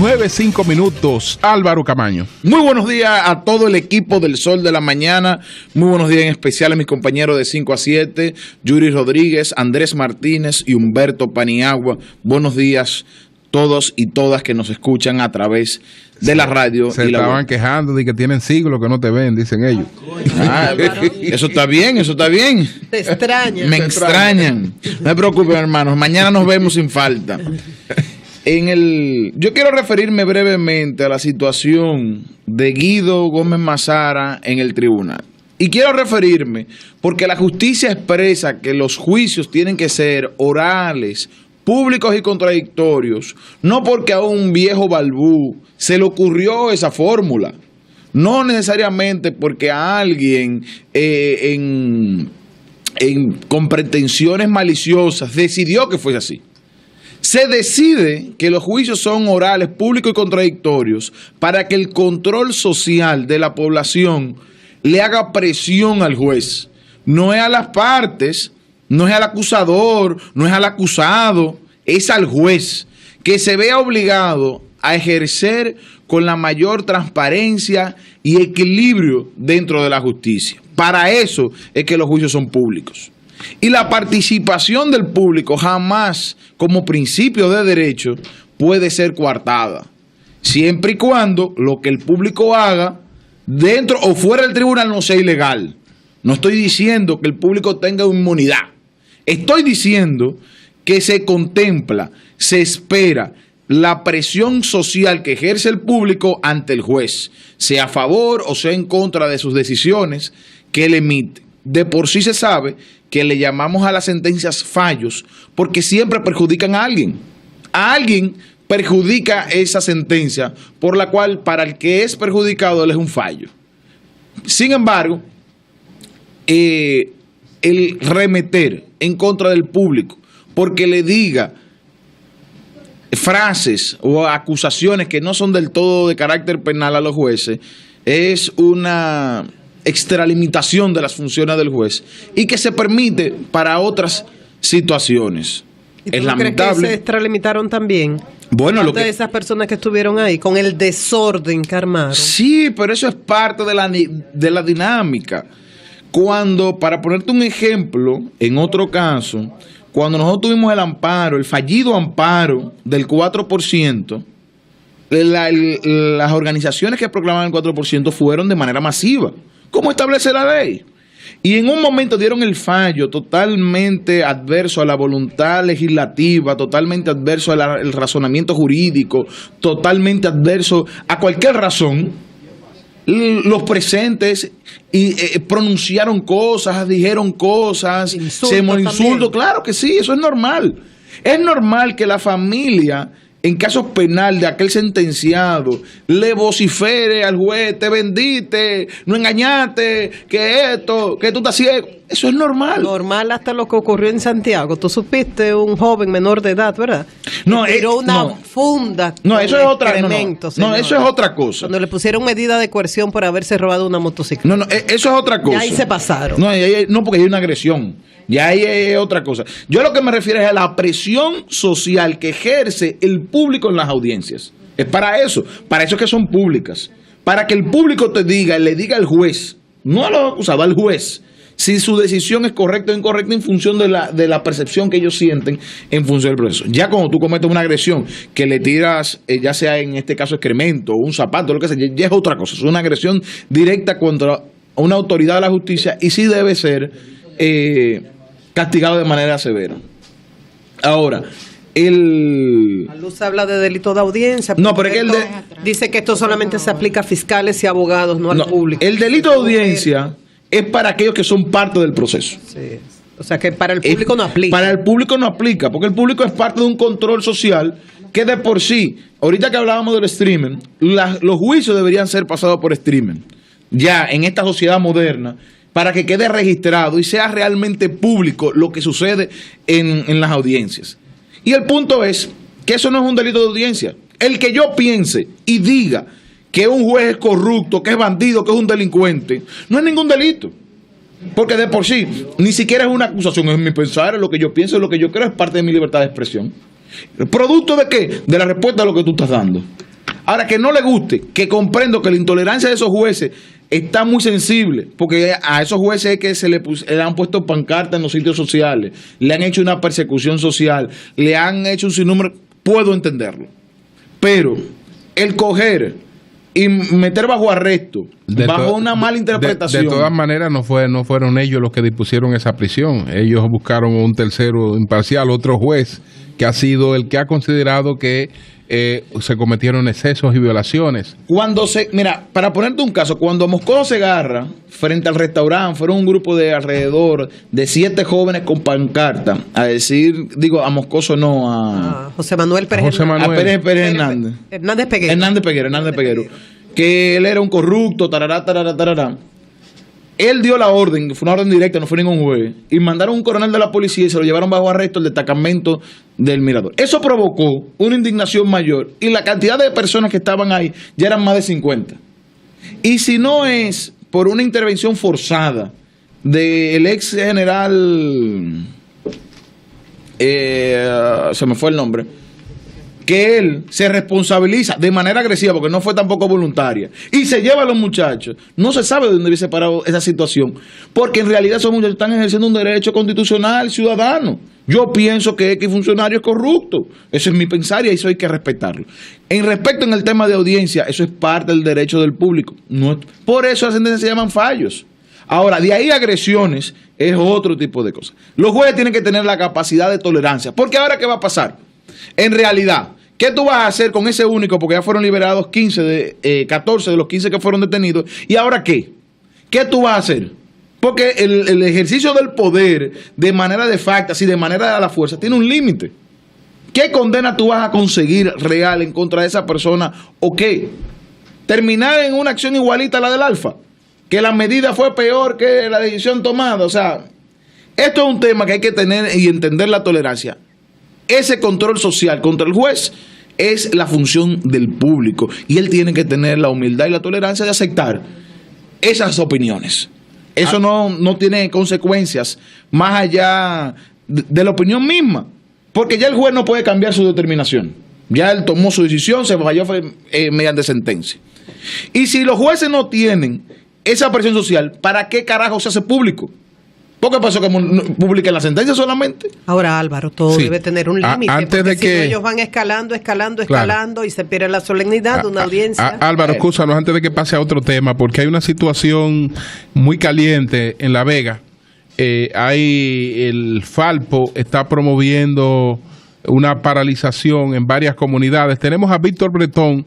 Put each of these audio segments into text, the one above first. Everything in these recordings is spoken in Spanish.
9:05. Álvaro Camaño. Muy buenos días a todo el equipo del Sol de la Mañana. Muy buenos días en especial a mis compañeros de 5 a 7, Yuri Rodríguez, Andrés Martínez y Humberto Paniagua. Buenos días todos y todas que nos escuchan a través de la radio. Se estaban quejando de que tienen siglos que no te ven, dicen ellos. Eso está bien, eso está bien. Te extrañan. Me extrañan. No se preocupen, hermanos. Mañana nos vemos sin falta. Yo quiero referirme brevemente a la situación de Guido Gómez Mazara en el tribunal. Y quiero referirme porque la justicia expresa que los juicios tienen que ser orales, públicos y contradictorios, no porque a un viejo balbú se le ocurrió esa fórmula, no necesariamente porque a alguien con pretensiones maliciosas decidió que fuese así. Se decide que los juicios son orales, públicos y contradictorios para que el control social de la población le haga presión al juez. No es a las partes, no es al acusador, no es al acusado, es al juez, que se vea obligado a ejercer con la mayor transparencia y equilibrio dentro de la justicia. Para eso es que los juicios son públicos. Y la participación del público jamás, como principio de derecho, puede ser coartada, siempre y cuando lo que el público haga dentro o fuera del tribunal no sea ilegal. No estoy diciendo que el público tenga inmunidad. Estoy diciendo que se contempla, se espera la presión social que ejerce el público ante el juez, sea a favor o sea en contra de sus decisiones que él emite. De por sí se sabe que le llamamos a las sentencias fallos porque siempre perjudican a alguien. A alguien perjudica esa sentencia, por la cual para el que es perjudicado él es un fallo. Sin embargo, el remeter en contra del público porque le diga frases o acusaciones que no son del todo de carácter penal a los jueces es una extralimitación de las funciones del juez y que se permite para otras situaciones. ¿Y tú no crees que se extralimitaron también? Bueno, de esas personas que estuvieron ahí con el desorden que armaron. Sí, pero eso es parte de la dinámica. Cuando, para ponerte un ejemplo, en otro caso, cuando nosotros tuvimos el fallido amparo del 4%, las organizaciones que proclamaban el 4% fueron de manera masiva, como establece la ley. Y en un momento dieron el fallo totalmente adverso a la voluntad legislativa, totalmente adverso al razonamiento jurídico, totalmente adverso a cualquier razón. Los presentes pronunciaron cosas, dijeron cosas, se insultó. Claro que sí, eso es normal. Es normal que la familia, en casos penal de aquel sentenciado, le vocifere al juez: te vendiste, no engañaste, que esto, que tú estás ciego. Eso es normal. Normal hasta lo que ocurrió en Santiago. Tú supiste un joven menor de edad, ¿verdad? No, tiró una funda. No, eso es otra cosa. No, eso es otra cosa. Cuando le pusieron medida de coerción por haberse robado una motocicleta. No, eso es otra cosa. Y ahí se pasaron. No, porque hay una agresión. Ya ahí es otra cosa. Yo lo que me refiero es a la presión social que ejerce el público en las audiencias. Es para eso es que son públicas. Para que el público le diga al juez, no a los acusados, al juez, si su decisión es correcta o incorrecta en función de la percepción que ellos sienten en función del proceso. Ya cuando tú cometes una agresión que le tiras, ya sea en este caso excremento o un zapato, lo que sea, ya es otra cosa. Es una agresión directa contra una autoridad de la justicia y sí debe ser castigado de manera severa. Ahora, La luz habla de delito de audiencia. No, pero es que dice que esto solamente se aplica a fiscales y abogados, no al público. El delito de audiencia es para aquellos que son parte del proceso. Sí. O sea que para el público no aplica. Para el público no aplica, porque el público es parte de un control social que de por sí, ahorita que hablábamos del streaming, los juicios deberían ser pasados por streaming. Ya en esta sociedad moderna, para que quede registrado y sea realmente público lo que sucede en las audiencias. Y el punto es que eso no es un delito de audiencia. El que yo piense y diga que un juez es corrupto, que es bandido, que es un delincuente, no es ningún delito. Porque de por sí, ni siquiera es una acusación, es mi pensar, es lo que yo pienso, es lo que yo creo, es parte de mi libertad de expresión. ¿Producto de qué? De la respuesta a lo que tú estás dando. Ahora, que no le guste, que comprendo que la intolerancia de esos jueces está muy sensible, porque a esos jueces es que le han puesto pancartas en los sitios sociales, le han hecho una persecución social, le han hecho un sinnúmero, puedo entenderlo. Pero el coger y meter bajo arresto, bajo una mala interpretación. De todas maneras, no fueron ellos los que dispusieron esa prisión. Ellos buscaron un tercero imparcial, otro juez, que ha sido el que ha considerado que se cometieron excesos y violaciones. Mira, para ponerte un caso, cuando Moscoso Segarra, frente al restaurante, fueron un grupo de alrededor de 7 jóvenes con pancarta a decir, a Moscoso no, a José Manuel Pérez. A Pérez Hernández. Hernández Peguero. Hernández Peguero. Que él era un corrupto, tarará. Él dio la orden, fue una orden directa, no fue ningún juez, y mandaron un coronel de la policía y se lo llevaron bajo arresto al destacamento del Mirador. Eso provocó una indignación mayor y la cantidad de personas que estaban ahí ya eran más de 50. Y si no es por una intervención forzada del ex general, se me fue el nombre, que él se responsabiliza de manera agresiva, porque no fue tampoco voluntaria, y se lleva a los muchachos, no se sabe de dónde hubiese parado esa situación, porque en realidad esos muchachos están ejerciendo un derecho constitucional ciudadano. Yo pienso que X funcionario es corrupto, eso es mi pensar y eso hay que respetarlo. En respecto en el tema de audiencia, eso es parte del derecho del público, por eso las sentencias se llaman fallos. Ahora, de ahí agresiones es otro tipo de cosas. Los jueces tienen que tener la capacidad de tolerancia, porque ahora ¿qué va a pasar? En realidad, ¿qué tú vas a hacer con ese único? Porque ya fueron liberados 14 de los 15 que fueron detenidos. ¿Y ahora qué? ¿Qué tú vas a hacer? Porque el ejercicio del poder de manera de facto, así de manera de la fuerza, tiene un límite. ¿Qué condena tú vas a conseguir real en contra de esa persona o qué? ¿Terminar en una acción igualita a la del Alfa? Que la medida fue peor que la decisión tomada. O sea, esto es un tema que hay que tener y entender la tolerancia. Ese control social contra el juez es la función del público y él tiene que tener la humildad y la tolerancia de aceptar esas opiniones. Eso no tiene consecuencias más allá de la opinión misma, porque ya el juez no puede cambiar su determinación. Ya él tomó su decisión, se falló mediante sentencia. Y si los jueces no tienen esa presión social, ¿para qué carajo se hace público? ¿Por qué pasó que publiquen la sentencia solamente? Ahora, Álvaro, todo debe tener un límite. Antes de que ellos van escalando y se pierde la solemnidad de una audiencia. Álvaro, escúchanos antes de que pase a otro tema, porque hay una situación muy caliente en La Vega. El Falpo está promoviendo una paralización en varias comunidades. Tenemos a Víctor Bretón,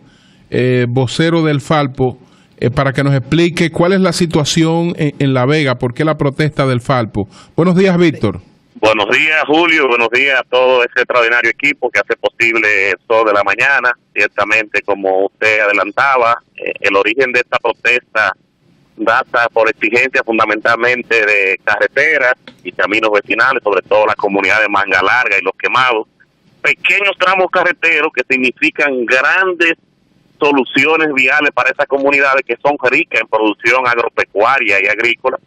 vocero del Falpo, para que nos explique cuál es la situación en La Vega, por qué la protesta del Falpo. Buenos días, Víctor. Buenos días, Julio. Buenos días a todo ese extraordinario equipo que hace posible el Sol de la Mañana. Ciertamente, como usted adelantaba, el origen de esta protesta data por exigencias fundamentalmente de carreteras y caminos vecinales, sobre todo las comunidades de Manga Larga y Los Quemados. Pequeños tramos carreteros que significan grandes soluciones viales para esas comunidades que son ricas en producción agropecuaria y agrícola,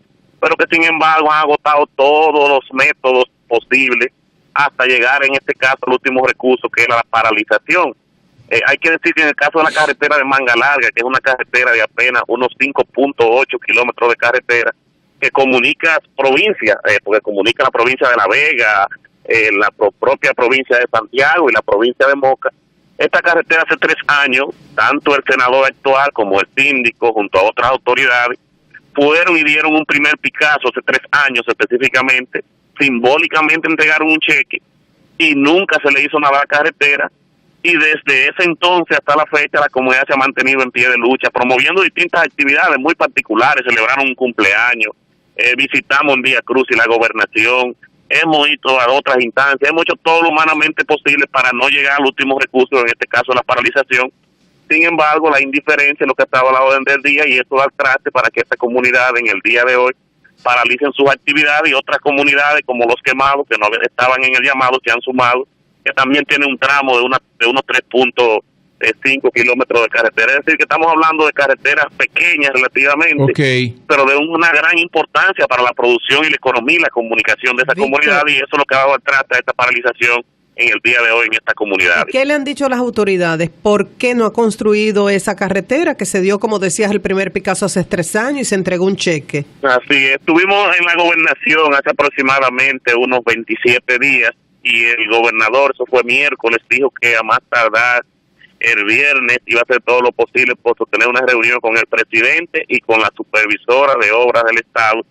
pero que sin embargo han agotado todos los métodos posibles hasta llegar en este caso al último recurso, que es la paralización. Hay que decir que en el caso de la carretera de Manga Larga, que es una carretera de apenas unos 5.8 kilómetros de carretera, que comunica provincias, porque comunica la provincia de La Vega, la propia provincia de Santiago y la provincia de Moca. Esta carretera hace 3 años, tanto el senador actual como el síndico, junto a otras autoridades, fueron y dieron un primer Picasso hace 3 años específicamente, simbólicamente entregaron un cheque y nunca se le hizo nada a la carretera, y desde ese entonces hasta la fecha la comunidad se ha mantenido en pie de lucha, promoviendo distintas actividades muy particulares. Celebraron un cumpleaños, visitamos en Vía Cruz y la gobernación, hemos ido a otras instancias, hemos hecho todo lo humanamente posible para no llegar al último recurso, en este caso la paralización. Sin embargo, la indiferencia es lo que estaba a la orden del día, y eso da el traste para que esta comunidad en el día de hoy paralicen sus actividades, y otras comunidades como Los Quemados, que no estaban en el llamado, se han sumado, que también tiene un tramo de unos 3.5 kilómetros de carretera. Es decir, que estamos hablando de carreteras pequeñas relativamente, pero de una gran importancia para la producción y la economía y la comunicación de esa comunidad, y eso es lo que ha dado el traste a esta paralización en el día de hoy en esta comunidad. ¿Qué le han dicho las autoridades? ¿Por qué no ha construido esa carretera que se dio, como decías, el primer Picasso hace 3 años y se entregó un cheque? Así es, estuvimos en la gobernación hace aproximadamente unos 27 días y el gobernador, eso fue miércoles, dijo que a más tardar el viernes iba a hacer todo lo posible por sostener una reunión con el presidente y con la supervisora de obras del Estado,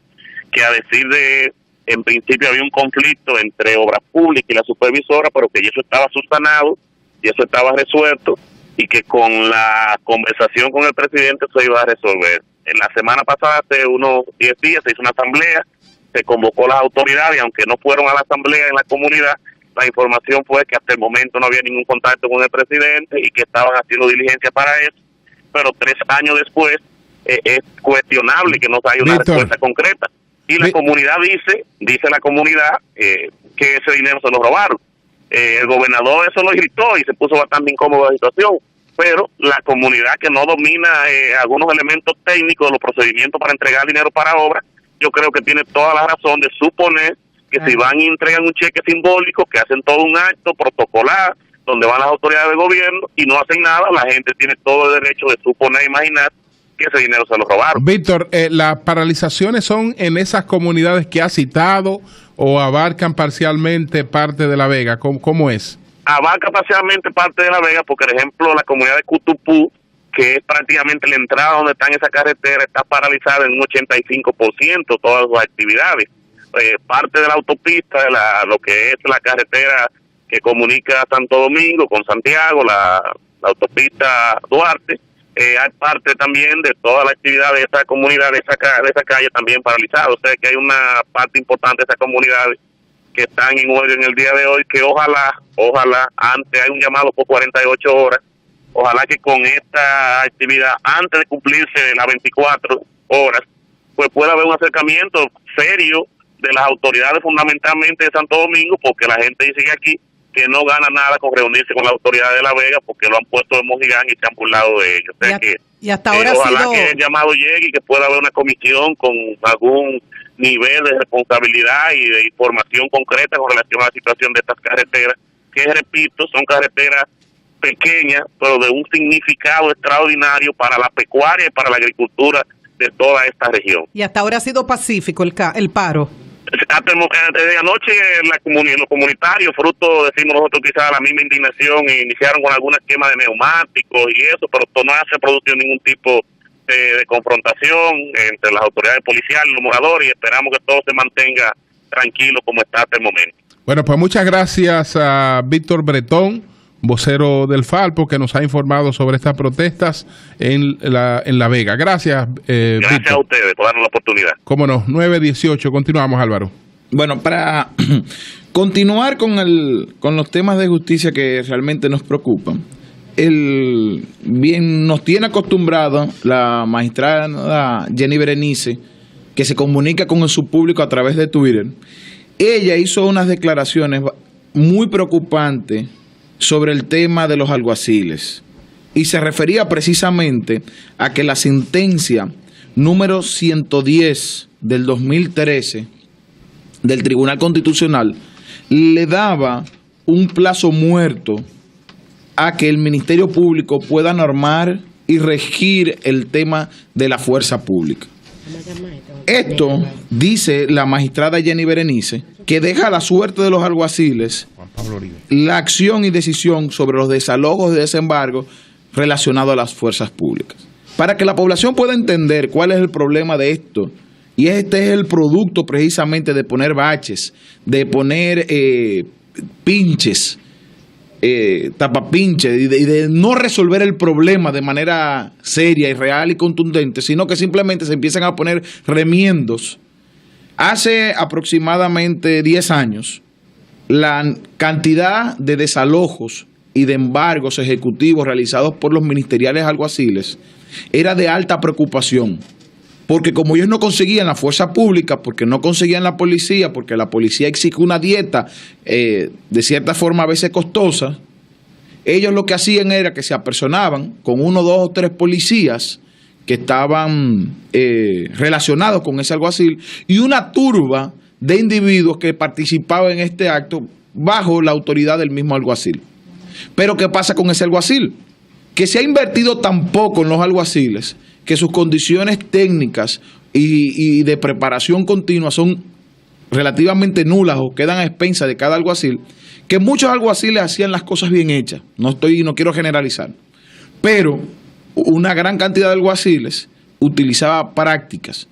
que a decir de, en principio había un conflicto entre obras públicas y la supervisora, pero que eso estaba subsanado y eso estaba resuelto y que con la conversación con el presidente se iba a resolver. En la semana pasada, hace unos 10 días, se hizo una asamblea, se convocó a las autoridades, aunque no fueron a la asamblea en la comunidad, la información fue que hasta el momento no había ningún contacto con el presidente y que estaban haciendo diligencia para eso, pero 3 años después es cuestionable que no haya una respuesta concreta. Y la comunidad dice la comunidad que ese dinero se lo robaron. El gobernador eso lo gritó y se puso bastante incómodo la situación, pero la comunidad que no domina algunos elementos técnicos de los procedimientos para entregar dinero para obras, yo creo que tiene toda la razón de suponer que si van y entregan un cheque simbólico, que hacen todo un acto protocolar, donde van las autoridades del gobierno y no hacen nada, la gente tiene todo el derecho de suponer e imaginar que ese dinero se lo robaron. Víctor, ¿las paralizaciones son en esas comunidades que ha citado o abarcan parcialmente parte de La Vega? ¿Cómo es? Abarca parcialmente parte de La Vega, porque, por ejemplo, la comunidad de Cutupú, que es prácticamente la entrada donde está en esa carretera, está paralizada en un 85% todas sus actividades. Parte de la autopista, lo que es la carretera que comunica Santo Domingo con Santiago, la autopista Duarte, hay parte también de toda la actividad de esa comunidad, de esa calle también paralizada. O sea que hay una parte importante de esa comunidad que están en huelga en el día de hoy, que ojalá, antes hay un llamado por 48 horas, ojalá que con esta actividad, antes de cumplirse las 24 horas, pues pueda haber un acercamiento serio de las autoridades, fundamentalmente de Santo Domingo, porque la gente dice aquí que no gana nada con reunirse con las autoridades de La Vega, porque lo han puesto de mojigán y se han burlado de ellos. O sea y hasta ahora ojalá que el llamado llegue y que pueda haber una comisión con algún nivel de responsabilidad y de información concreta con relación a la situación de estas carreteras, que repito, son carreteras pequeñas, pero de un significado extraordinario para la pecuaria y para la agricultura de toda esta región. Y hasta ahora ha sido pacífico el paro. Desde anoche los comunitarios, fruto, decimos nosotros, quizás la misma indignación, iniciaron con algún esquema de neumáticos y eso, pero esto no se producido ningún tipo de confrontación entre las autoridades policiales y los moradores, y esperamos que todo se mantenga tranquilo como está hasta el momento. Bueno, pues muchas gracias a Víctor Bretón, vocero del Falpo, que nos ha informado sobre estas protestas en La Vega. Gracias, gracias Víctor, a ustedes por darnos la oportunidad. Cómo no, 9:18. Continuamos, Álvaro. Bueno, para continuar con los temas de justicia que realmente nos preocupan, bien nos tiene acostumbrado la magistrada Jenny Berenice, que se comunica con su público a través de Twitter. Ella hizo unas declaraciones muy preocupantes sobre el tema de los alguaciles y se refería precisamente a que la sentencia número 110 del 2013 del Tribunal Constitucional le daba un plazo muerto a que el Ministerio Público pueda normar y regir el tema de la fuerza pública. Esto, dice la magistrada Jenny Berenice, que deja la suerte de los alguaciles la acción y decisión sobre los desalojos y desembargos relacionados a las fuerzas públicas. Para que la población pueda entender cuál es el problema de esto, y este es el producto precisamente de poner baches, de poner pinches, tapapinches, y de no resolver el problema de manera seria y real y contundente, sino que simplemente se empiezan a poner remiendos. Hace aproximadamente 10 años, la cantidad de desalojos y de embargos ejecutivos realizados por los ministeriales alguaciles era de alta preocupación, porque como ellos no conseguían la fuerza pública, porque no conseguían la policía, porque la policía exige una dieta de cierta forma a veces costosa, ellos lo que hacían era que se apersonaban con 1, 2 o 3 policías que estaban relacionados con ese alguacil y una turba de individuos que participaban en este acto bajo la autoridad del mismo alguacil. Pero ¿qué pasa con ese alguacil? Que se ha invertido tan poco en los alguaciles que sus condiciones técnicas y de preparación continua son relativamente nulas o quedan a expensas de cada alguacil, que muchos alguaciles hacían las cosas bien hechas. No quiero generalizar, pero una gran cantidad de alguaciles utilizaba prácticas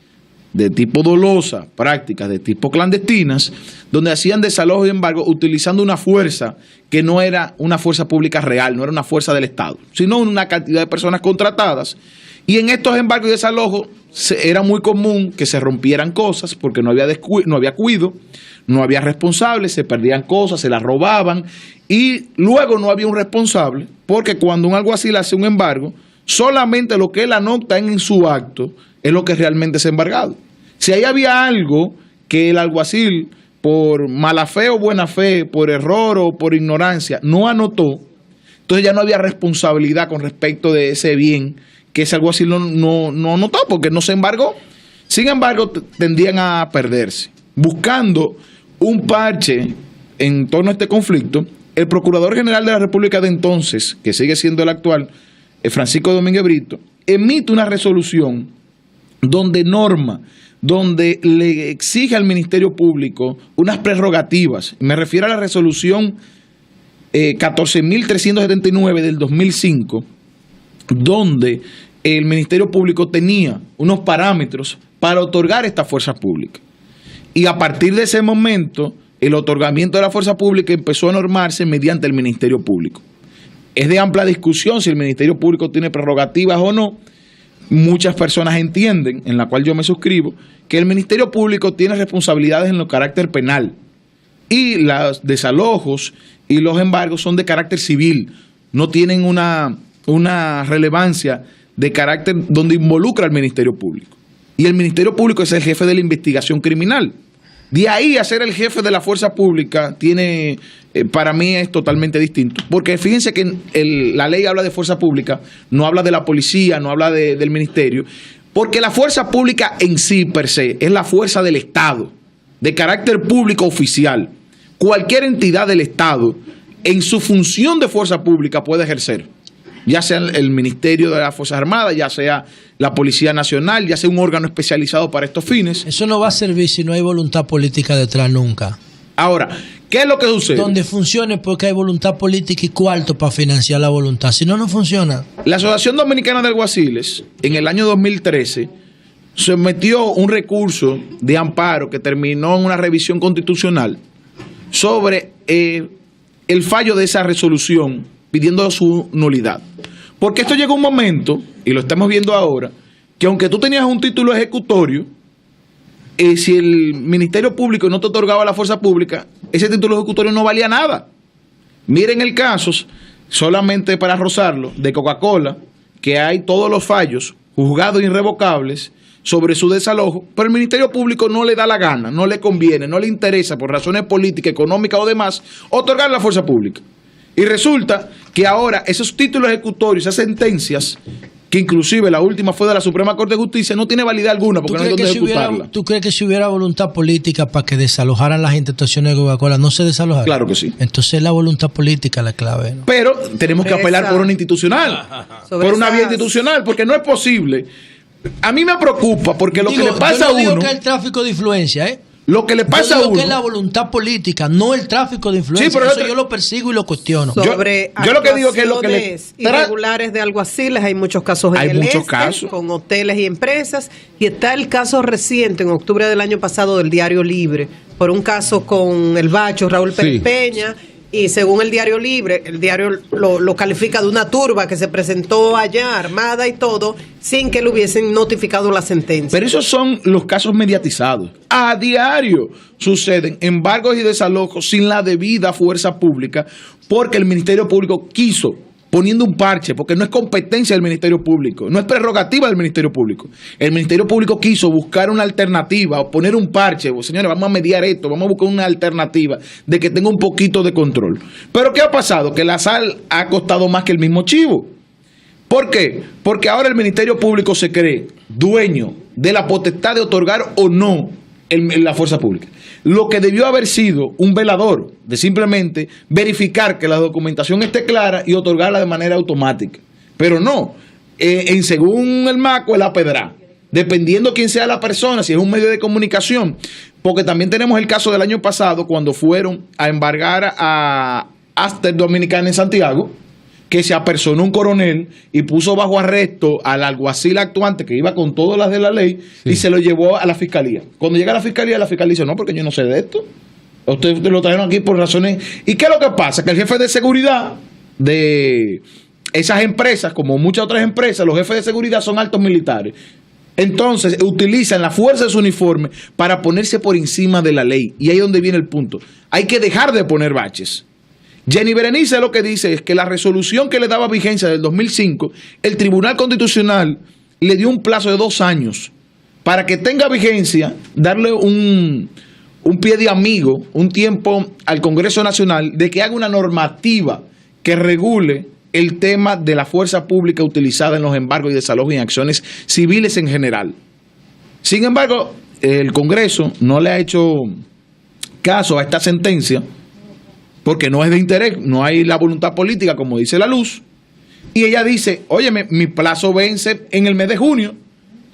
de tipo dolosa, prácticas de tipo clandestinas, donde hacían desalojos y embargo utilizando una fuerza que no era una fuerza pública real, no era una fuerza del Estado, sino una cantidad de personas contratadas. Y en estos embargos y desalojos era muy común que se rompieran cosas porque no había cuido, no había responsables, se perdían cosas, se las robaban y luego no había un responsable porque cuando un alguacil hace un embargo, solamente lo que él anota en su acto es lo que realmente es embargado. Si ahí había algo que el alguacil, por mala fe o buena fe, por error o por ignorancia, no anotó, entonces ya no había responsabilidad con respecto de ese bien que ese alguacil no anotó porque no se embargó. Sin embargo, tendían a perderse. Buscando un parche en torno a este conflicto, el Procurador General de la República de entonces, que sigue siendo el actual, Francisco Domínguez Brito, emite una resolución donde le exige al Ministerio Público unas prerrogativas. Me refiero a la resolución 14.379 del 2005, donde el Ministerio Público tenía unos parámetros para otorgar esta fuerza pública. Y a partir de ese momento, el otorgamiento de la fuerza pública empezó a normarse mediante el Ministerio Público. Es de amplia discusión si el Ministerio Público tiene prerrogativas o no. Muchas personas entienden, en la cual yo me suscribo, que el Ministerio Público tiene responsabilidades en lo carácter penal y los desalojos y los embargos son de carácter civil, no tienen una relevancia de carácter donde involucra al Ministerio Público. Y el Ministerio Público es el jefe de la investigación criminal. De ahí a ser el jefe de la fuerza pública tiene, para mí es totalmente distinto. Porque fíjense que la ley habla de fuerza pública, no habla de la policía, no habla del ministerio. Porque la fuerza pública en sí, per se, es la fuerza del Estado, de carácter público oficial. Cualquier entidad del Estado, en su función de fuerza pública, puede ejercer. Ya sea el Ministerio de las Fuerzas Armadas, ya sea la Policía Nacional, ya sea un órgano especializado para estos fines. Eso no va a servir si no hay voluntad política detrás nunca. Ahora, ¿qué es lo que sucede? Donde funcione porque hay voluntad política y cuarto para financiar la voluntad. Si no, no funciona. La Asociación Dominicana de Alguaciles, en el año 2013, sometió un recurso de amparo que terminó en una revisión constitucional sobre el fallo de esa resolución pidiendo su nulidad. Porque esto llegó un momento, y lo estamos viendo ahora, que aunque tú tenías un título ejecutorio, si el Ministerio Público no te otorgaba la fuerza pública, ese título ejecutorio no valía nada. Miren el caso, solamente para rozarlo, de Coca-Cola, que hay todos los fallos juzgados irrevocables sobre su desalojo, pero el Ministerio Público no le da la gana, no le conviene, no le interesa por razones políticas, económicas o demás, otorgar la fuerza pública. Y resulta que ahora esos títulos ejecutorios, esas sentencias, que inclusive la última fue de la Suprema Corte de Justicia, no tiene validad alguna porque no hay dónde ejecutarla. ¿Tú crees que si hubiera voluntad política para que desalojaran las instituciones de Coca-Cola, no se desalojaran? Claro que sí. Entonces la voluntad política es la clave, ¿no? Pero tenemos que apelar por una institucional, por una vía institucional, porque no es posible. A mí me preocupa porque lo que le pasa a uno... Yo no digo que es el tráfico de influencia, ¿eh? Lo que le pasa a uno... que es la voluntad política, no el tráfico de influencia. Sí, pero eso yo lo persigo y lo cuestiono. Sobre yo lo que digo que es lo que le... irregulares de alguaciles, hay muchos casos en el este, con hoteles y empresas, y está el caso reciente, en octubre del año pasado, del Diario Libre, por un caso con el Bacho, Raúl Pérez Peña, y según el Diario Libre, el diario lo califica de una turba que se presentó allá, armada y todo, sin que le hubiesen notificado la sentencia. Pero esos son los casos mediatizados. A diario suceden embargos y desalojos sin la debida fuerza pública porque el Ministerio Público quiso, poniendo un parche, porque no es competencia del Ministerio Público, no es prerrogativa del Ministerio Público. El Ministerio Público quiso buscar una alternativa o poner un parche, señores, vamos a mediar esto, vamos a buscar una alternativa de que tenga un poquito de control. Pero ¿qué ha pasado? Que la sal ha costado más que el mismo chivo. ¿Por qué? Porque ahora el Ministerio Público se cree dueño de la potestad de otorgar o no la fuerza pública. lo que debió haber sido un velador, de simplemente verificar que la documentación esté clara y otorgarla de manera automática. Pero no, según el MACO, es la pedra. Dependiendo quién sea la persona, si es un medio de comunicación, porque también tenemos el caso del año pasado cuando fueron a embargar a Aster Dominicana en Santiago, que se apersonó un coronel y puso bajo arresto al alguacil actuante que iba con todas las de la ley, sí, y se lo llevó a la fiscalía. Cuando llega a la fiscalía dice, no, porque yo no sé de esto. Ustedes lo trajeron aquí por razones. ¿Y qué es lo que pasa? Que el jefe de seguridad de esas empresas, como muchas otras empresas, los jefes de seguridad son altos militares. Entonces utilizan la fuerza de su uniforme para ponerse por encima de la ley. Y ahí es donde viene el punto. Hay que dejar de poner baches. Jenny Berenice lo que dice es que la resolución que le daba vigencia del 2005, el Tribunal Constitucional le dio un plazo de 2 años para que tenga vigencia, darle un pie de amigo, un tiempo al Congreso Nacional de que haga una normativa que regule el tema de la fuerza pública utilizada en los embargos y desalojos y en acciones civiles en general. Sin embargo, el Congreso no le ha hecho caso a esta sentencia porque no es de interés, no hay la voluntad política, como dice la luz. Y ella dice, óyeme, mi plazo vence en el mes de junio,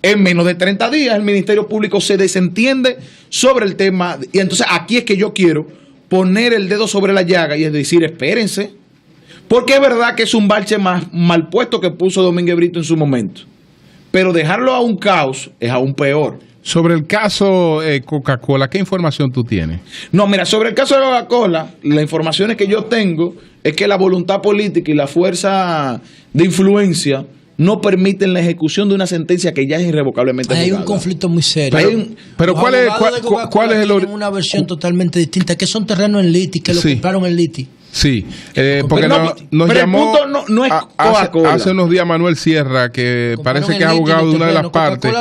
en menos de 30 días el Ministerio Público se desentiende sobre el tema. Y entonces aquí es que yo quiero poner el dedo sobre la llaga y es decir, espérense. Porque es verdad que es un bache más mal puesto que puso Domínguez Brito en su momento. Pero dejarlo a un caos es aún peor. Sobre el caso Coca-Cola, ¿qué información tú tienes? No, mira, sobre el caso de Coca-Cola, las informaciones que yo tengo es que la voluntad política y la fuerza de influencia no permiten la ejecución de una sentencia que ya es irrevocablemente juzgada. Hay un conflicto muy serio. Pero ¿cuál es el origen? Una versión totalmente distinta, que son terrenos en Liti, que lo compraron en Liti. Sí, porque nos llamó no es hace unos días Manuel Sierra, que parece que es abogado de una de las partes,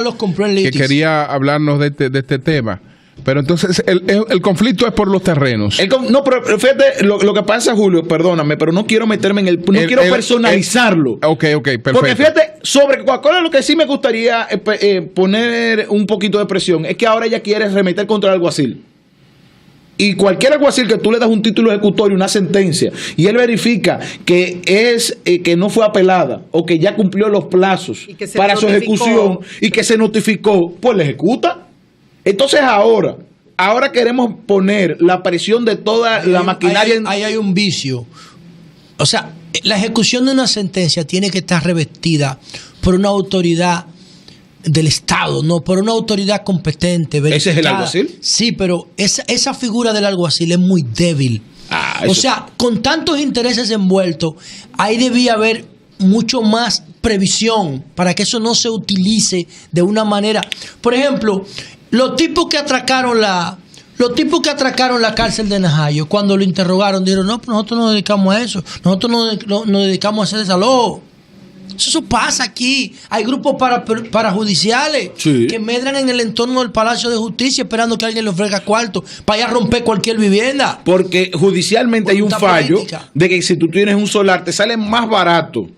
que quería hablarnos de este tema. Pero entonces el conflicto es por los terrenos. No, pero fíjate, lo que pasa, Julio, perdóname, pero no quiero meterme en quiero personalizarlo. Ok, perfecto. Porque fíjate, sobre Coca-Cola lo que sí me gustaría poner un poquito de presión es que ahora ella quiere remeter contra el alguacil. Y cualquier alguacil que tú le das un título ejecutorio, una sentencia, y él verifica que que no fue apelada o que ya cumplió los plazos para su ejecución y que se notificó, pues le ejecuta. Entonces ahora queremos poner la presión de toda la maquinaria. Ahí hay un vicio. O sea, la ejecución de una sentencia tiene que estar revestida por una autoridad del Estado, no por una autoridad competente. ¿Ese es el alguacil? Sí, pero esa figura del alguacil es muy débil. O sea, con tantos intereses envueltos, ahí debía haber mucho más previsión para que eso no se utilice de una manera. Por ejemplo, los tipos que atracaron la cárcel de Najayo, cuando lo interrogaron, dijeron, no, pues nosotros nos dedicamos a eso, nosotros nos dedicamos a hacer desalojo. Eso pasa aquí. Hay grupos parajudiciales que medran en el entorno del Palacio de Justicia esperando que alguien le ofrezca cuarto para ir a romper cualquier vivienda. Porque judicialmente hay un fallo de que si tú tienes un solar te sale más barato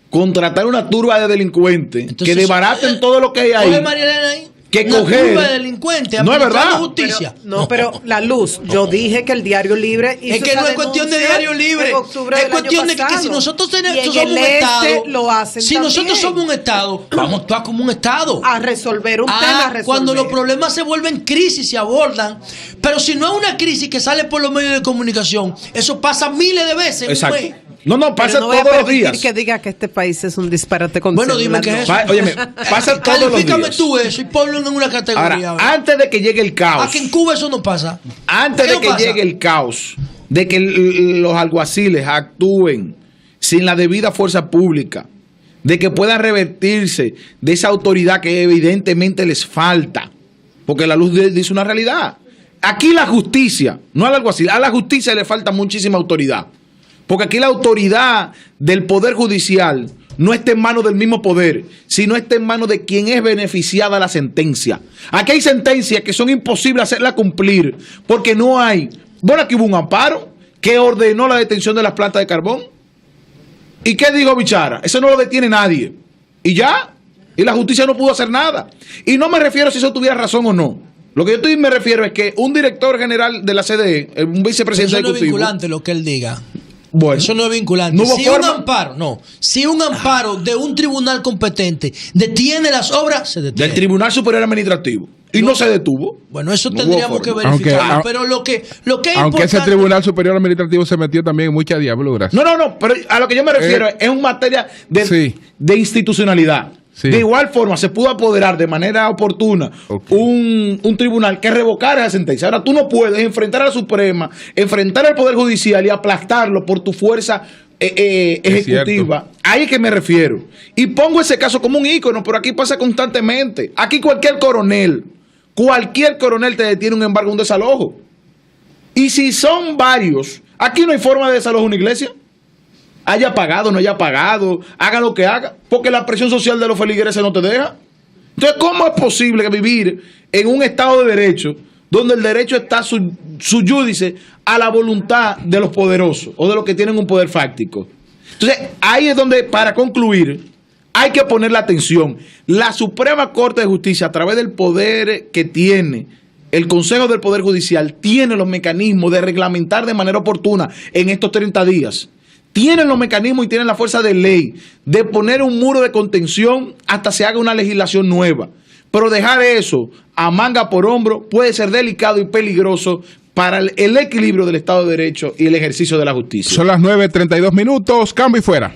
contratar una turba de delincuentes. Entonces, que desbaraten todo lo que hay ahí. Oye, María Elena, ahí. Que coger. De delincuentes, no es verdad. Justicia. Pero la luz, yo dije que el Diario Libre hizo es que no es cuestión de Diario Libre, es cuestión de que si nosotros somos un Estado, si nosotros somos un Estado, vamos a actuar como un Estado, a resolver un tema. Cuando los problemas se vuelven crisis, se abordan, pero si no es una crisis que sale por los medios de comunicación, eso pasa miles de veces. Exacto. No, pasa todos los días. Que diga que este país es un disparate con Bueno, dime qué es eso. Óyeme, pasa todos los días. Califícame tú eso y ponlo en una categoría. Ahora, antes de que llegue el caos. Aquí en Cuba eso no pasa. Antes de que llegue el caos, de que los alguaciles actúen sin la debida fuerza pública, de que puedan revertirse de esa autoridad que evidentemente les falta, porque la luz dice una realidad. Aquí la justicia, no al alguacil, a la justicia le falta muchísima autoridad. Porque aquí la autoridad del Poder Judicial no está en manos del mismo poder, sino está en manos de quien es beneficiada la sentencia. Aquí hay sentencias que son imposibles hacerla cumplir porque no hay. Bueno, aquí hubo un amparo que ordenó la detención de las plantas de carbón. ¿Y qué dijo Bichara? Eso no lo detiene nadie. Y ya. Y la justicia no pudo hacer nada. Y no me refiero a si eso tuviera razón o no. Lo que yo me refiero es que un director general de la CDE, un vicepresidente ejecutivo... Eso no es vinculante lo que él diga. Bueno, eso no es vinculante. ¿No si un amparo de un tribunal competente detiene las obras, se detiene. Del Tribunal Superior Administrativo. Y no se detuvo. Bueno, eso tendríamos que verificar. Pero lo que es aunque importante, ese Tribunal Superior Administrativo se metió también en mucha diabluras. No, pero a lo que yo me refiero es en materia de institucionalidad. Sí. De igual forma, se pudo apoderar de manera oportuna un tribunal que revocara esa sentencia. Ahora, tú no puedes enfrentar a la Suprema, enfrentar al Poder Judicial y aplastarlo por tu fuerza ejecutiva. Ahí es que me refiero. Y pongo ese caso como un ícono, pero aquí pasa constantemente. Aquí cualquier coronel te detiene un embargo, un desalojo. Y si son varios, aquí no hay forma de desalojo de una iglesia. Haya pagado, no haya pagado, haga lo que haga, porque la presión social de los feligreses no te deja. Entonces, ¿cómo es posible que vivir en un Estado de Derecho donde el derecho está su júdice a la voluntad de los poderosos o de los que tienen un poder fáctico? Entonces, ahí es donde, para concluir, hay que poner la atención. La Suprema Corte de Justicia, a través del poder que tiene, el Consejo del Poder Judicial, tiene los mecanismos de reglamentar de manera oportuna en estos 30 días. Tienen los mecanismos y tienen la fuerza de ley de poner un muro de contención hasta se haga una legislación nueva. Pero dejar eso a manga por hombro puede ser delicado y peligroso para el equilibrio del Estado de Derecho y el ejercicio de la justicia. Son las 9:32, cambio y fuera.